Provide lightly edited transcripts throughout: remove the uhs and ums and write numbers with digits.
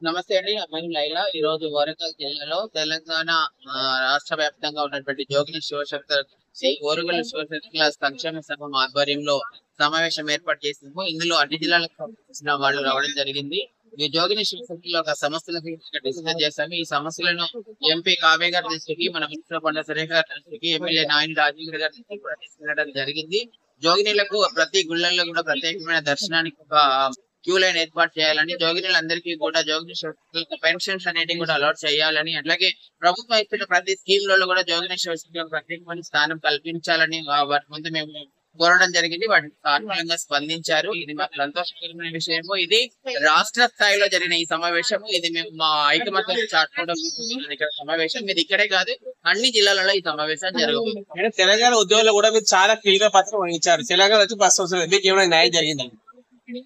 నమస్తే అండి. నా పేరు లైలా. ఈ రోజు వరంగల్ జిల్లాలో తెలంగాణ రాష్ట్ర వ్యాప్తంగా ఉన్నటువంటి జోగిని శివశక్తి ఓరుగల శివశక్తుల సంక్షేమ సంఘం ఆధ్వర్యంలో సమావేశం ఏర్పాటు చేసినాము. ఇందులో అన్ని జిల్లాలకు సంబంధించిన వాళ్ళు రావడం జరిగింది. ఈ జోగిని శివశక్తిలో ఒక సమస్యలకు డిస్కస్ చేస్తాము. ఈ సమస్యలను ఎంపీ కావ్య గారి దృష్టికి, మన మినిస్టర్ కొండ సురేఖ గారి దృష్టికి, ఎమ్మెల్యే నాయని రాజేంద్ర గారి దృష్టికి కూడా తీసుకెళ్లడం జరిగింది. జోగినీలకు ప్రతి గుళ్ళల్లో కూడా ప్రత్యేకమైన దర్శనానికి ఒక క్యూ లైన్ ఏర్పాటు చేయాలని, జోగినీలందరికీ కూడా జోగిని పెన్షన్స్ అనేటివి కూడా అలాట్ చేయాలని, అట్లాగే ప్రభుత్వం ఇచ్చిన ప్రతి స్కీమ్ లలో కూడా జోగిని శివశక్తులకు ప్రత్యేకమైన స్థానం కల్పించాలని వాటి ముందు మేము కోరడం జరిగింది. వాటికి సానుకూలంగా స్పందించారు. ఇది మాకు సంతోషకరమైన విషయము. ఇది రాష్ట్ర స్థాయిలో జరిగిన ఈ సమావేశం. ఇది మేము మా ఐకమత్యం చాటుకోవడం ఇక్కడ సమావేశం. ఇది ఇక్కడే కాదు, అన్ని జిల్లాలలో ఈ సమావేశం జరుగుతుంది. తెలంగాణ ఉద్యోగులు కూడా మీరు చాలా కీలక పాత్ర వహించారు. తెలంగాణ వచ్చి బస్ అవసరం మీకు ఏమైనా న్యాయం జరిగిందండి?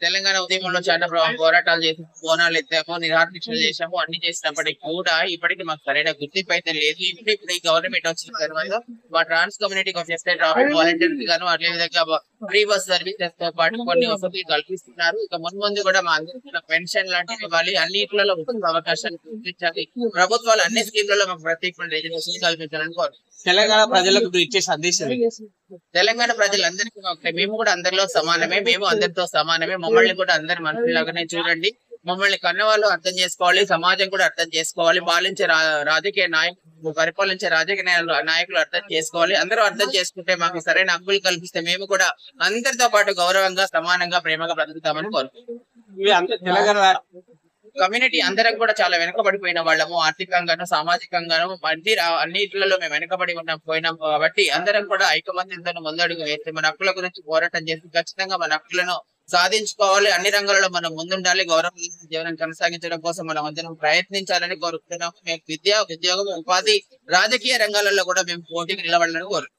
తెలంగాణ ఉద్యమంలో చాలా పోరాటాలు చేసి బోనాలు ఎత్తాము, నిరాహారదీక్షలు చేసాము, అన్ని చేసినప్పటికీ కూడా ఇప్పటికీ మాకు సరైన గుర్తింపు అయితే లేదు. ఇప్పుడు ఈ గవర్నమెంట్ వచ్చిన తర్వాత మా ట్రాన్స్ కమ్యూనిటీకి వచ్చేస్తే ట్రాఫిక్ వాలంటీర్స్ గాను, అదే విధంగా ఫ్రీ బస్ సర్వీసెస్ తో పాటు కొన్ని వసతులు కల్పిస్తున్నారు. ఇక ముందు కూడా మా అందరికీ పెన్షన్ లాంటివి ఇవ్వాలి, అన్నిట్లలో అవకాశాలు కల్పించాలి. ప్రభుత్వాలు అన్ని స్కీమ్లలో మాకు ప్రత్యేకమైన రిజర్వేషన్ కల్పించాలని కోరు. తెలంగాణ ప్రజలకు మీరు ఇచ్చే సందేశం? తెలంగాణ ప్రజలందరికీ మేము కూడా అందరిలో సమానమే, మేము అందరితో సమానమే. మమ్మల్ని కూడా అందరి మనుషులాగానే చూడండి. మమ్మల్ని కన్నవాళ్ళు అర్థం చేసుకోవాలి, సమాజం కూడా అర్థం చేసుకోవాలి, పాలించే రాజకీయ నాయకులు, పరిపాలించే రాజకీయ నాయకులు అర్థం చేసుకోవాలి. అందరూ అర్థం చేసుకుంటే మాకు సరైన హక్కులు కల్పిస్తే మేము కూడా అందరితో పాటు గౌరవంగా, సమానంగా, ప్రేమగా బ్రతుకుతామని కోరుకుంటున్నాం. తెలంగాణ కమ్యూనిటీ అందరం కూడా చాలా వెనుకబడిపోయిన వాళ్ళము, ఆర్థికంగాను, సామాజికంగాను, అన్నిట్లలో మేము వెనుకబడి పోయినాం. కాబట్టి అందరం కూడా ఐకమత్యంతో ముందడుగు వేసి మన హక్కుల గురించి పోరాటం చేసి ఖచ్చితంగా మన హక్కులను సాధించుకోవాలి. అన్ని రంగాల్లో మనం ముందుండాలి. గౌరవమైన జీవనం కొనసాగించడం కోసం మనం అందరం ప్రయత్నించాలని కోరుకుంటున్నాము. మేము విద్య, ఉద్యోగం, ఉపాధి, రాజకీయ రంగాలలో కూడా మేము పోటీకి నిలబడాలని కోరుకుంటున్నాం.